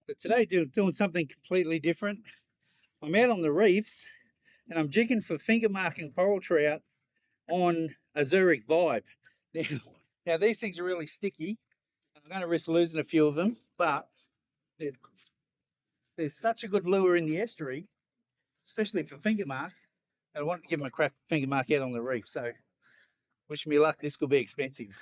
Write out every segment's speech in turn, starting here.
But today doing something completely different. I'm out on the reefs and I'm jigging for Fingermark and Coral Trout on a Zerek Vibe. Now these things are really sticky. I'm going to risk losing a few of them, but there's such a good lure in the estuary, especially for Fingermark. I wanted to give them a crack Fingermark out on the reef, so wish me luck. This could be expensive.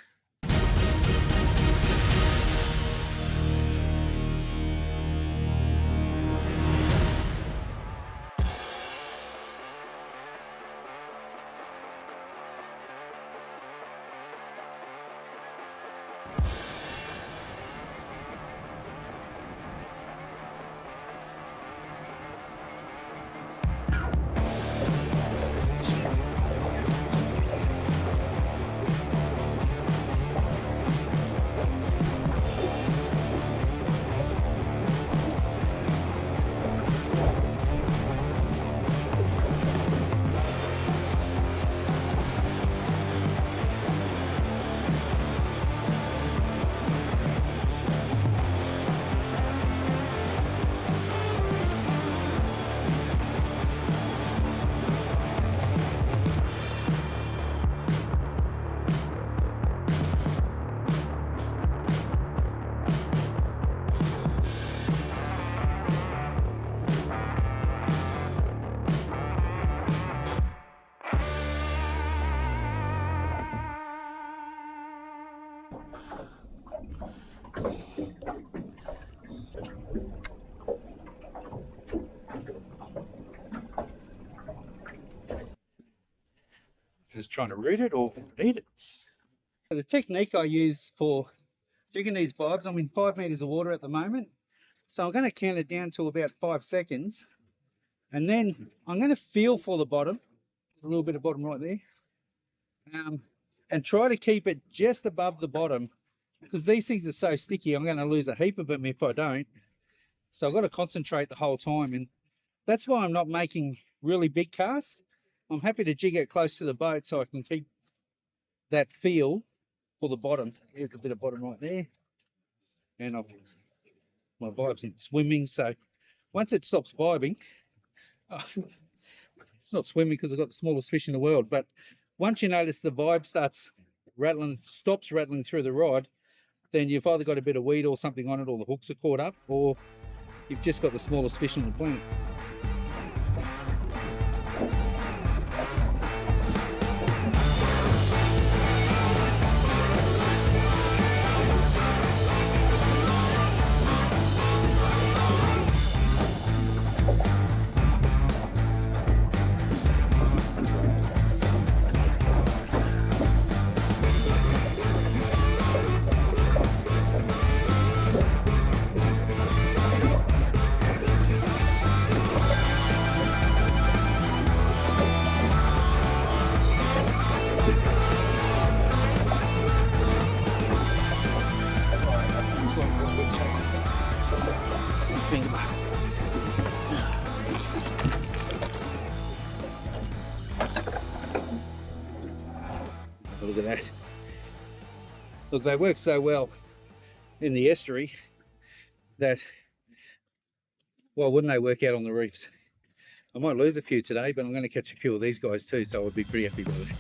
Just trying to root it or eat it. So the technique I use for jigging these bobs, I'm in 5 meters of water at the moment, so I'm going to count it down to about 5 seconds, and then I'm going to feel for the bottom. There's a little bit of bottom right there, and try to keep it just above the bottom, because these things are so sticky. I'm going to lose a heap of them if I don't, so I've got to concentrate the whole time, and that's why I'm not making really big casts. I'm happy to jig it close to the boat so I can keep that feel for the bottom. There's a bit of bottom right there, and my vibe's in swimming, so once it stops vibing, it's not swimming because I've got the smallest fish in the world, but once you notice the vibe stops rattling through the rod, then you've either got a bit of weed or something on it, or the hooks are caught up, or you've just got the smallest fish on the planet. Look at that. Look, they work so well in the estuary that, why wouldn't they work out on the reefs? I might lose a few today, but I'm going to catch a few of these guys too, so I would be pretty happy with it.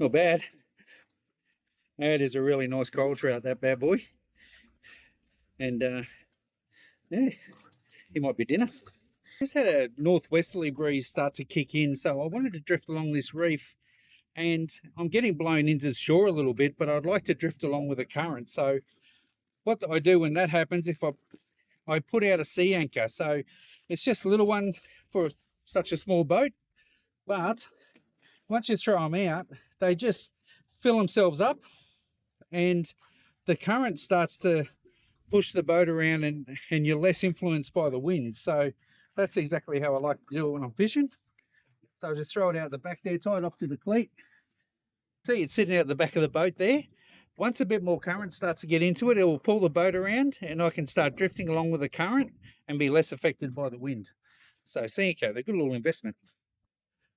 Not bad. That is a really nice coral trout, that bad boy. And yeah, he might be dinner. Just had a northwesterly breeze start to kick in, so I wanted to drift along this reef and I'm getting blown into the shore a little bit, but I'd like to drift along with the current. So what I do when that happens, if I put out a sea anchor. So it's just a little one for such a small boat, but once you throw them out, they just fill themselves up and the current starts to push the boat around, and you're less influenced by the wind. So that's exactly how I like to do it when I'm fishing. So I just throw it out the back there, tie it off to the cleat. See, it's sitting out the back of the boat there. Once a bit more current starts to get into it, it will pull the boat around and I can start drifting along with the current and be less affected by the wind. So sea anchor, they're a good little investment.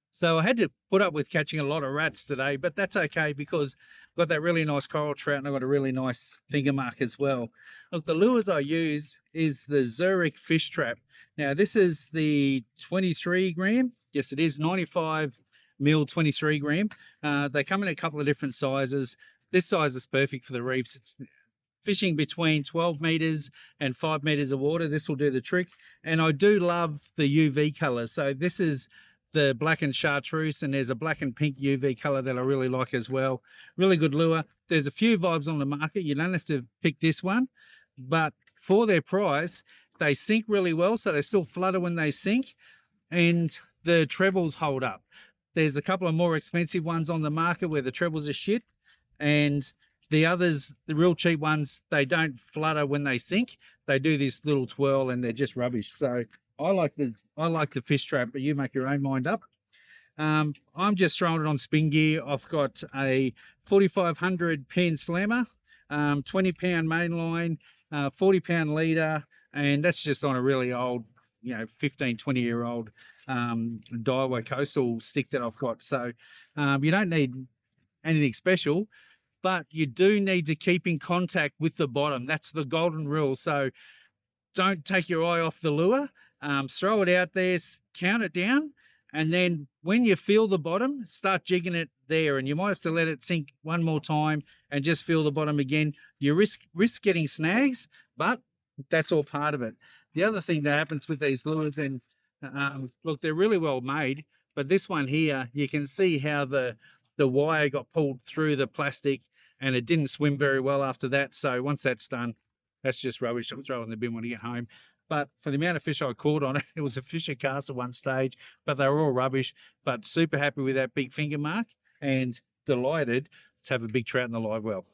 So I had to put up with catching a lot of rats today, but that's okay because I've got that really nice coral trout and I've got a really nice finger mark as well. Look, the lures I use is the Zerek Fish Trap. Now this is the 23 gram. Yes, it is 95 mil 23 gram. They come in a couple of different sizes. This size is perfect for the reefs. It's fishing between 12 meters and 5 meters of water. This will do the trick. And I do love the UV colors. So this is the black and chartreuse, and there's a black and pink UV color that I really like as well. Really good lure. There's a few vibes on the market. You don't have to pick this one, but for their price, they sink really well. So they still flutter when they sink, and the trebles hold up. There's a couple of more expensive ones on the market where the trebles are shit, and the others, the real cheap ones, they don't flutter when they sink. They do this little twirl and they're just rubbish. So I like the fish trap, but you make your own mind up. I'm just throwing it on spin gear. I've got a 4500 pen slammer, 20-pound mainline, 40-pound leader, and that's just on a really old, 15, 20-year-old Daiwa coastal stick that I've got. So you don't need anything special, but you do need to keep in contact with the bottom. That's the golden rule. So don't take your eye off the lure. Throw it out there, count it down, and then when you feel the bottom, start jigging it there. And you might have to let it sink one more time and just feel the bottom again. You risk getting snags, but that's all part of it. The other thing that happens with these lures, and look, they're really well made, but this one here, you can see how the wire got pulled through the plastic and it didn't swim very well after that. So once that's done, that's just rubbish. I'll throw it in the bin when I get home. But for the amount of fish I caught on it, it was a fisher cast at one stage, but they were all rubbish. But super happy with that big finger mark and delighted to have a big trout in the live well.